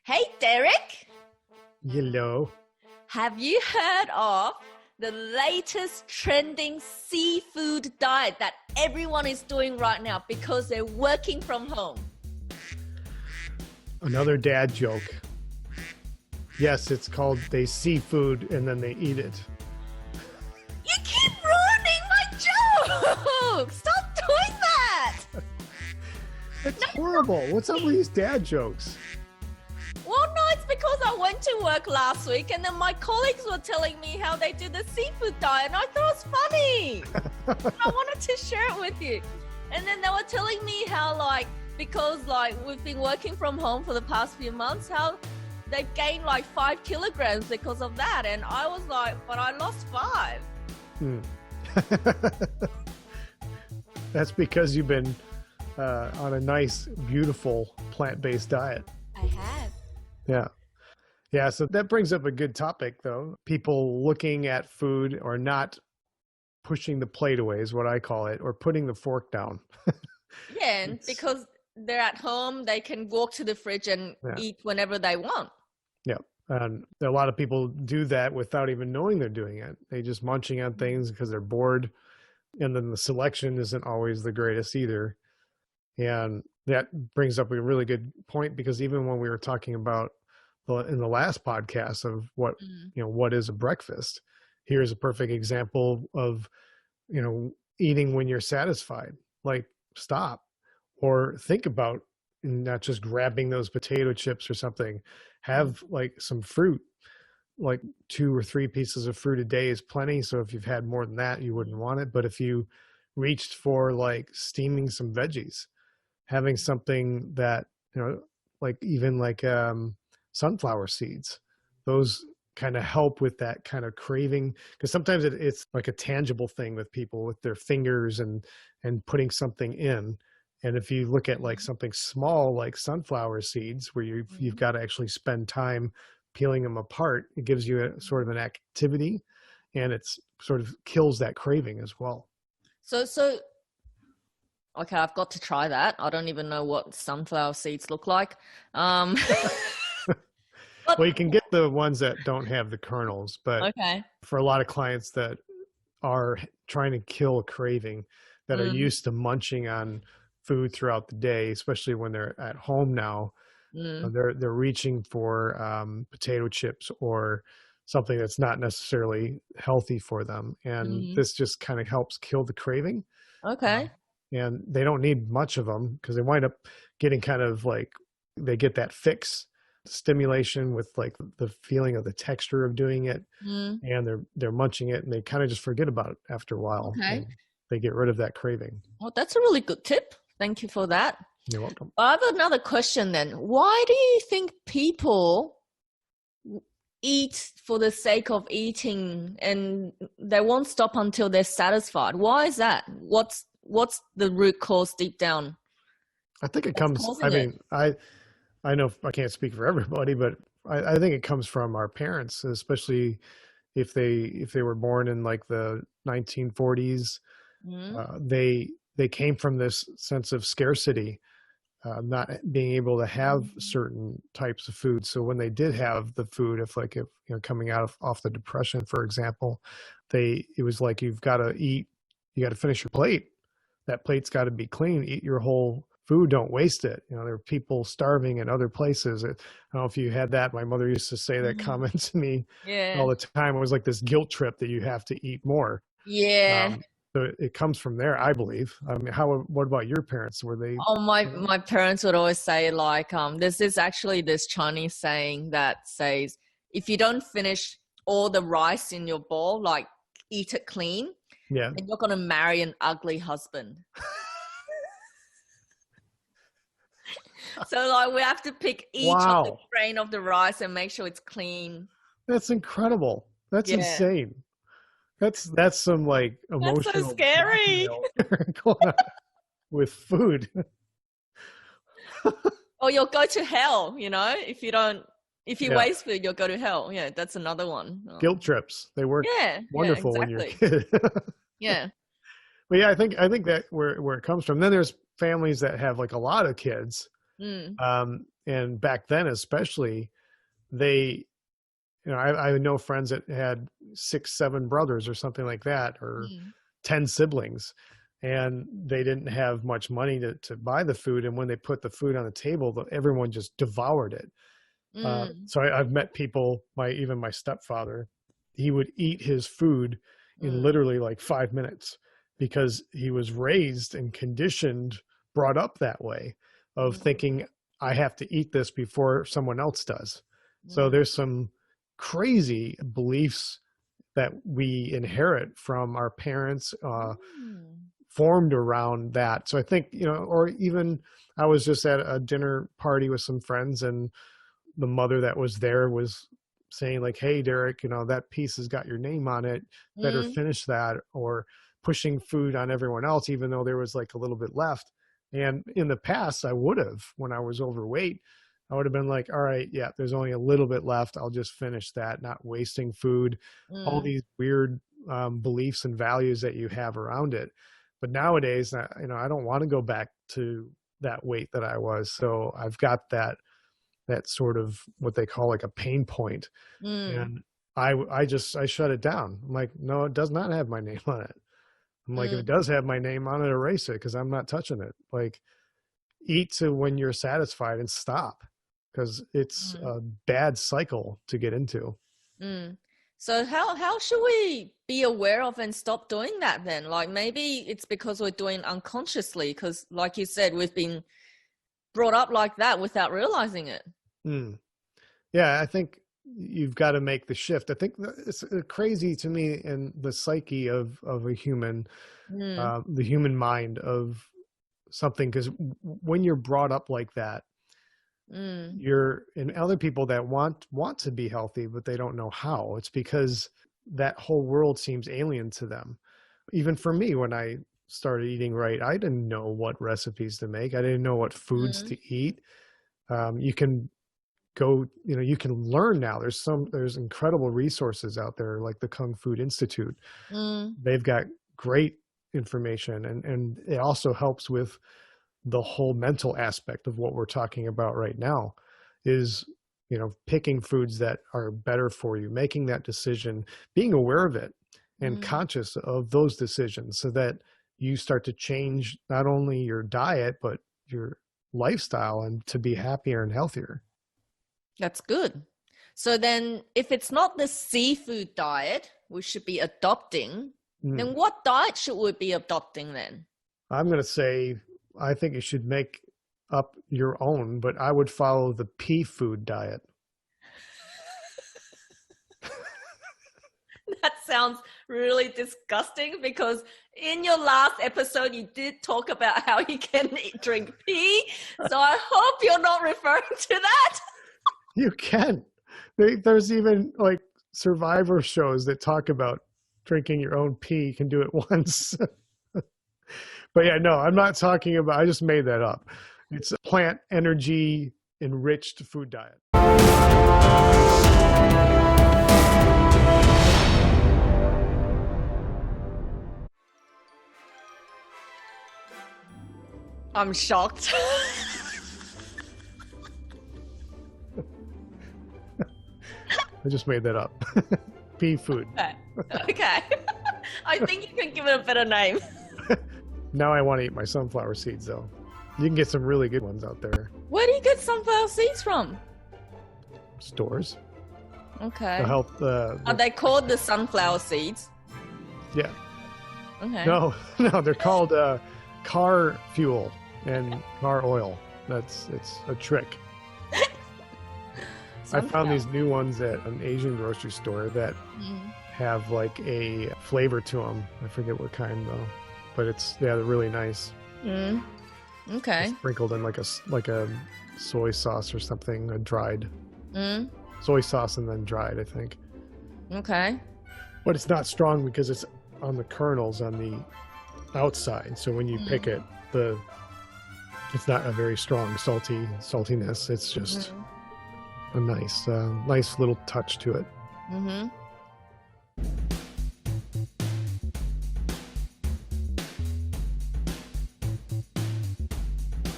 Hey, Derek, Hello. have you heard of the latest trending seafood diet that everyone is doing right now because they're working from home? Another dad joke. Yes, it's called they see food and then they eat it. You keep ruining my joke! Stop doing that! That's horrible. What's up with these dad jokes? Well, no, it's because I went to work last week and then my colleagues were telling me how they do the seafood diet and I thought it was funny. I wanted to share it with you. And then they were telling me how because we've been working from home for the past few months, how they've gained 5 kilograms because of that. And I was like, but I lost 5. That's because you've been on a nice, beautiful plant-based diet. I have. Yeah, so that brings up a good topic, though. People looking at food or not pushing the plate away is what I call it, or putting the fork down. Yeah, and because they're at home, they can walk to the fridge and eat whenever they want. Yeah, and a lot of people do that without even knowing they're doing it. They just munching on things because they're bored, and then the selection isn't always the greatest either. And that brings up a really good point, because even when we were talking about in the last podcast of what is a breakfast, here's a perfect example of, eating when you're satisfied. Like, stop or think about not just grabbing those potato chips or something. Have some fruit, 2 or 3 pieces of fruit a day is plenty. So if you've had more than that, you wouldn't want it. But if you reached for steaming some veggies, having something that, sunflower seeds, those kind of help with that kind of craving, because sometimes it's like a tangible thing with people with their fingers and putting something in. And if you look at something small like sunflower seeds, where you've got to actually spend time peeling them apart, it gives you a sort of an activity, and it's sort of kills that craving as well. So okay, I've got to try that. I don't even know what sunflower seeds look like. Well, you can get the ones that don't have the kernels, but okay. For a lot of clients that are trying to kill a craving, that are used to munching on food throughout the day, especially when they're at home now, they're reaching for potato chips or something that's not necessarily healthy for them. And this just kind of helps kill the craving. Okay. And they don't need much of them, because they wind up getting kind of they get that fix stimulation with the feeling of the texture of doing it, and they're munching it, and they kind of just forget about it after a while. Okay. They get rid of that craving. Well, that's a really good tip. Thank you for that. You're welcome. I have another question then. Why do you think people eat for the sake of eating and they won't stop until they're satisfied? Why is that? What's the root cause deep down? I think it comes, I know I can't speak for everybody, but I think it comes from our parents, especially if they were born in the 1940s. They came from this sense of scarcity, not being able to have certain types of food. So when they did have the food, if coming off the Depression, for example, it was you've got to eat, you got to finish your plate. That plate's got to be clean. Eat your whole food. Don't waste it. There are people starving in other places. I don't know if you had that. My mother used to say that comment to me all the time. It was like this guilt trip that you have to eat more. Yeah. So it comes from there, I believe. I mean, what about your parents? Were they? Oh, my parents would always say there's this Chinese saying that says, if you don't finish all the rice in your bowl, eat it clean, and you're going to marry an ugly husband. So we have to pick each of the grain of the rice and make sure it's clean. That's incredible. That's insane. That's some emotional. That's so scary. With food. Or you'll go to hell, if you waste food, you'll go to hell. Yeah, that's another one. Guilt trips. They work wonderful when you're a kid. Yeah. But yeah, I think that where it comes from. Then there's families that have a lot of kids, Mm. And back then, especially, they, I know friends that had 6, 7 brothers or something like that, or Mm. 10 siblings, and they didn't have much money to buy the food. And when they put the food on the table, everyone just devoured it. Mm. So I've met people, even my stepfather, he would eat his food in Mm. literally like 5 minutes because he was raised and conditioned, brought up that way of Mm. thinking, I have to eat this before someone else does. So Mm. there's some crazy beliefs that we inherit from our parents, Mm. formed around that. So I think, or even I was just at a dinner party with some friends, and the mother that was there was saying like, hey, Derek, that piece has got your name on it. Better Mm. finish that, or pushing food on everyone else, even though there was like a little bit left. And in the past, I would have, when I was overweight, I would have been like, all right, yeah, there's only a little bit left. I'll just finish that, not wasting food, all Mm. these weird beliefs and values that you have around it. But nowadays, I don't want to go back to that weight that I was. So I've got that sort of what they call like a pain point. Mm. And I shut it down. I'm like, no, it does not have my name on it. I'm like, if it Mm. does have my name on it, erase it, because I'm not touching it. Like, eat to when you're satisfied and stop, because it's Mm. a bad cycle to get into. Mm. So how should we be aware of and stop doing that then? Like maybe it's because we're doing unconsciously, because like you said, we've been brought up like that without realizing it. Mm. Yeah, I think you've got to make the shift. I think it's crazy to me in the psyche of a human, Mm. the human mind of something, because when you're brought up like that, Mm. you're, and other people that want to be healthy but they don't know how, it's because that whole world seems alien to them. Even for me, when I started eating right, I didn't know what recipes to make. I didn't know what foods Mm. to eat. You can go, you can learn now. There's incredible resources out there, like the Kung Food Institute. Mm. They've got great information, and it also helps with the whole mental aspect of what we're talking about right now, is picking foods that are better for you, making that decision, being aware of it, and Mm. conscious of those decisions, so that you start to change not only your diet but your lifestyle, and to be happier and healthier. That's good. So then if it's not the seafood diet we should be adopting, then what diet should we be adopting then? I'm going to say, I think you should make up your own, but I would follow the pea food diet. That sounds really disgusting, because in your last episode you did talk about how you can drink pee. So I hope you're not referring to that. You can. There's even like Survivor shows that talk about drinking your own pee. You can do it once. But yeah, no, I'm not talking about, I just made that up. It's a plant energy enriched food diet. I'm shocked. I just made that up. Pea food. Okay. I think you can give it a better name. Now I want to eat my sunflower seeds, though. You can get some really good ones out there. Where do you get sunflower seeds from? Stores. Okay. To help Are they called the sunflower seeds? Yeah. Okay. No, they're called car fuel and car oil. It's a trick. I found these new ones at an Asian grocery store that have like a flavor to them. I forget what kind though, but they're really nice. Okay. It's sprinkled in like a soy sauce or something, a dried soy sauce and then dried, I think. Okay. But it's not strong because it's on the kernels on the outside. So when you pick it, it's not a very strong saltiness. It's just a nice little touch to it.